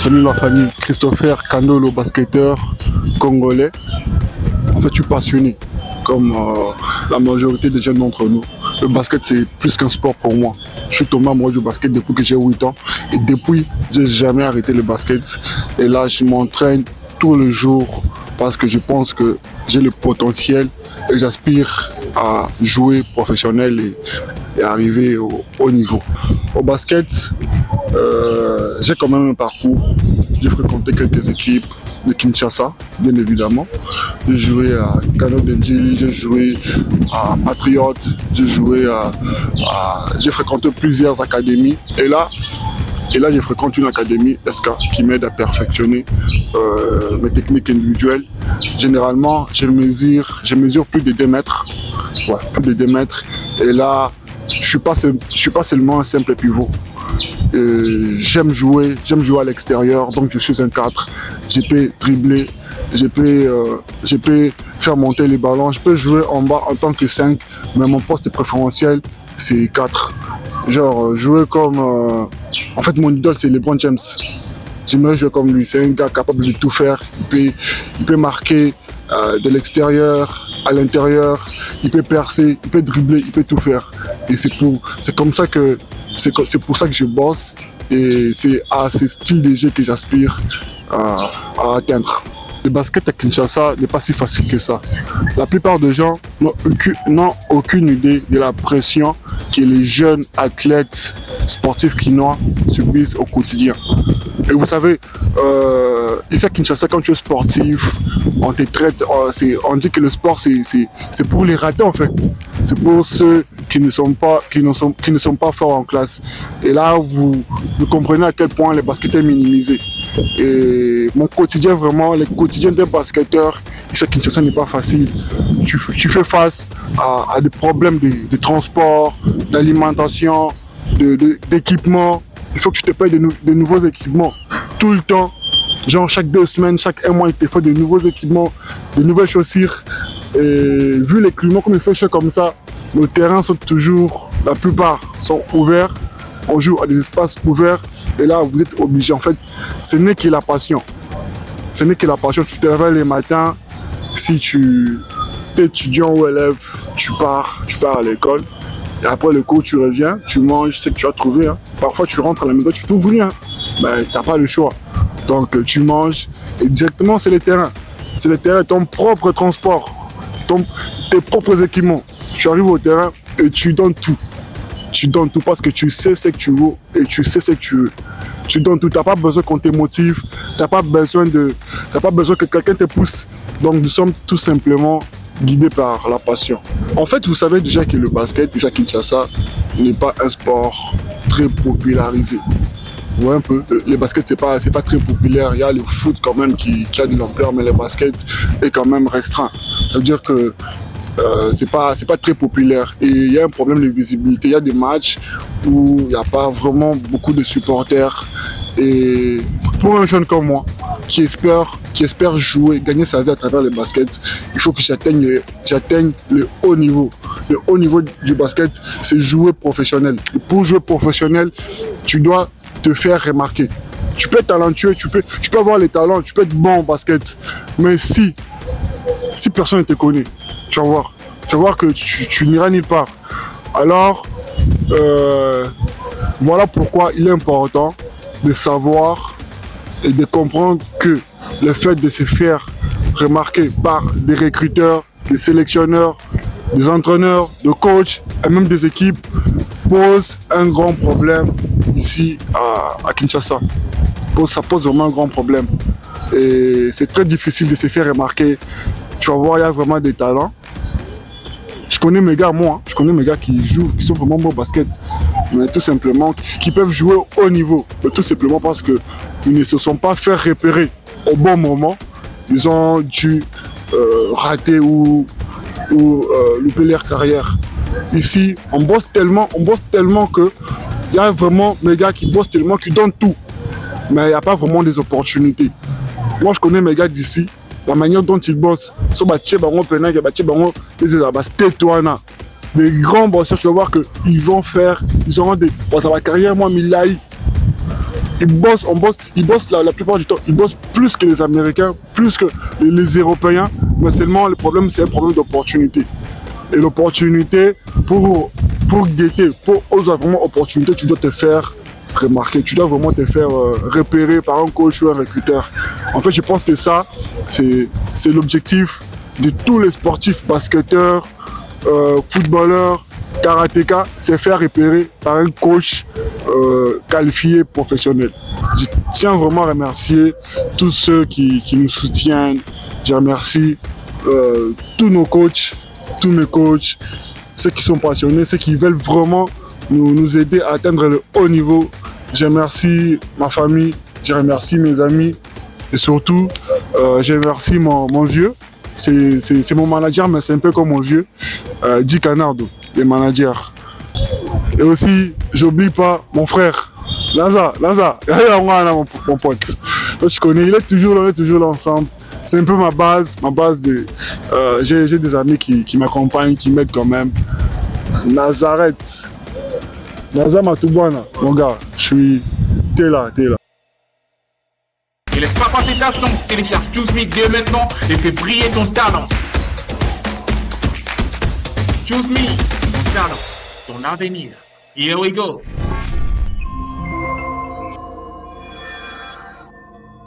Salut la famille, Christopher Kandolo, basketteur congolais. En fait, je suis passionné, comme la majorité des jeunes d'entre nous. Le basket, c'est plus qu'un sport pour moi. Je suis tombé amoureux du basket depuis que j'ai 8 ans. Et depuis, j'ai jamais arrêté le basket. Et là, je m'entraîne tous les jours parce que je pense que j'ai le potentiel et j'aspire à jouer professionnel et arriver au haut niveau. Au basket, j'ai quand même un parcours. J'ai fréquenté quelques équipes de Kinshasa, bien évidemment. J'ai joué à Kano Denji, j'ai joué à Patriot, j'ai fréquenté plusieurs académies. Et là, je fréquente une académie SK qui m'aide à perfectionner mes techniques individuelles. Généralement, je mesure plus de 2 mètres. Ouais, plus de 2 mètres. Et là, je suis pas seulement un simple pivot. J'aime jouer à l'extérieur, donc je suis un 4. Je peux dribbler, je peux faire monter les ballons, je peux jouer en bas en tant que 5, mais mon poste préférentiel, c'est 4. Genre, jouer comme... En fait, mon idole, c'est LeBron James. J'aimerais jouer comme lui. C'est un gars capable de tout faire. Il peut marquer de l'extérieur à l'intérieur. Il peut percer, il peut dribbler, il peut tout faire. Et c'est pour ça que je bosse. Et c'est à ce style de jeu que j'aspire à atteindre. Le basket à Kinshasa n'est pas si facile que ça. La plupart des gens n'ont aucune idée de la pression que les jeunes athlètes sportifs kinois subissent au quotidien. Et vous savez, ici à Kinshasa, quand tu es sportif, on te traite, on dit que le sport c'est pour les ratés en fait. C'est pour ceux qui ne sont pas forts en classe. Et là, vous comprenez à quel point le basket est minimisé. Et mon quotidien, vraiment, le quotidien d'un basketteur, ici à Kinshasa n'est pas facile. Tu fais face à des problèmes de transport, d'alimentation, d'équipement. Il faut que tu te payes de nouveaux équipements tout le temps. Genre chaque 2 semaines, chaque 1 mois, il te faut de nouveaux équipements, de nouvelles chaussures. Et vu les climats comme il fait chaud comme ça, nos terrains sont toujours, la plupart sont ouverts. On joue à des espaces ouverts. Et là, vous êtes obligé. En fait, ce n'est que la passion. Ce n'est que la passion. Tu te réveilles les matins. Si tu es étudiant ou élève, tu pars à l'école. Et après le cours, tu reviens, tu manges, c'est que tu as trouvé. Hein. Parfois, tu rentres à la maison, tu t'ouvres rien. Mais tu n'as pas le choix. Donc, tu manges. Et directement, c'est le terrain. C'est le terrain, ton propre transport, tes propres équipements. Tu arrives au terrain et tu donnes tout. Tu donnes tout parce que tu sais ce que tu veux et tu sais ce que tu veux. Tu donnes tout. Tu n'as pas besoin qu'on te motive. Tu n'as pas besoin que quelqu'un te pousse. Donc, nous sommes tout simplement guidé par la passion. En fait, vous savez déjà que le basket, ici à Kinshasa, n'est pas un sport très popularisé. Vous voyez un peu, le basket, c'est pas très populaire. Il y a le foot quand même qui a de l'ampleur, mais le basket est quand même restreint. Ça veut dire que c'est pas très populaire. Et il y a un problème de visibilité. Il y a des matchs où il n'y a pas vraiment beaucoup de supporters. Et pour un jeune comme moi, qui espère jouer, gagner sa vie à travers le basket, il faut que j'atteigne le haut niveau. Le haut niveau du basket, c'est jouer professionnel. Et pour jouer professionnel, tu dois te faire remarquer. Tu peux être talentueux, tu peux avoir les talents, tu peux être bon au basket. Mais si personne ne te connaît, tu vas voir que tu n'iras nulle part. Alors, voilà pourquoi il est important de savoir et de comprendre que le fait de se faire remarquer par des recruteurs, des sélectionneurs, des entraîneurs, des coachs et même des équipes pose un grand problème ici à Kinshasa. Ça pose vraiment un grand problème. Et c'est très difficile de se faire remarquer. Tu vas voir, il y a vraiment des talents. Je connais mes gars qui jouent, qui sont vraiment bons au basket, mais tout simplement, qui peuvent jouer au haut niveau, mais tout simplement parce qu'ils ne se sont pas fait repérer au bon moment. Ils ont dû rater ou louper leur carrière. Ici, on bosse tellement que il y a vraiment mes gars qui bossent tellement, qui donnent tout, mais il n'y a pas vraiment des opportunités. Moi, je connais mes gars d'ici. La manière dont ils bossent, des grands bosseurs, je vais voir qu'ils vont faire, ils auront des. Bon, ça va carrière, moi, Milaï. ils bossent la plupart du temps, ils bossent plus que les Américains, plus que les Européens, mais seulement le problème, c'est un problème d'opportunité. Et l'opportunité, pour guetter, pour oser vraiment opportunité, tu dois te faire remarquer, tu dois vraiment te faire repérer par un coach ou un recruteur. En fait, je pense que ça, c'est l'objectif de tous les sportifs, basketteurs, footballeurs, karatéka, c'est faire repérer par un coach qualifié, professionnel. Je tiens vraiment à remercier tous ceux qui nous soutiennent. Je remercie tous nos coachs, tous mes coachs, ceux qui sont passionnés, ceux qui veulent vraiment nous aider à atteindre le haut niveau. Je remercie ma famille, je remercie mes amis et surtout, je remercie mon vieux. C'est mon manager, mais c'est un peu comme mon vieux, Di Canardo, le manager. Et aussi, j'oublie pas mon frère, Laza, mon pote. Toi, tu connais, il est toujours là ensemble. C'est un peu ma base j'ai des amis qui m'accompagnent, qui m'aident quand même. Nazareth, Naza Matubwana, mon gars, t'es là. Et laisse pas passer ta chance, télécharge Choose Me dès maintenant et fais briller ton talent. Choose Me, ton talent, ton avenir. Here we go.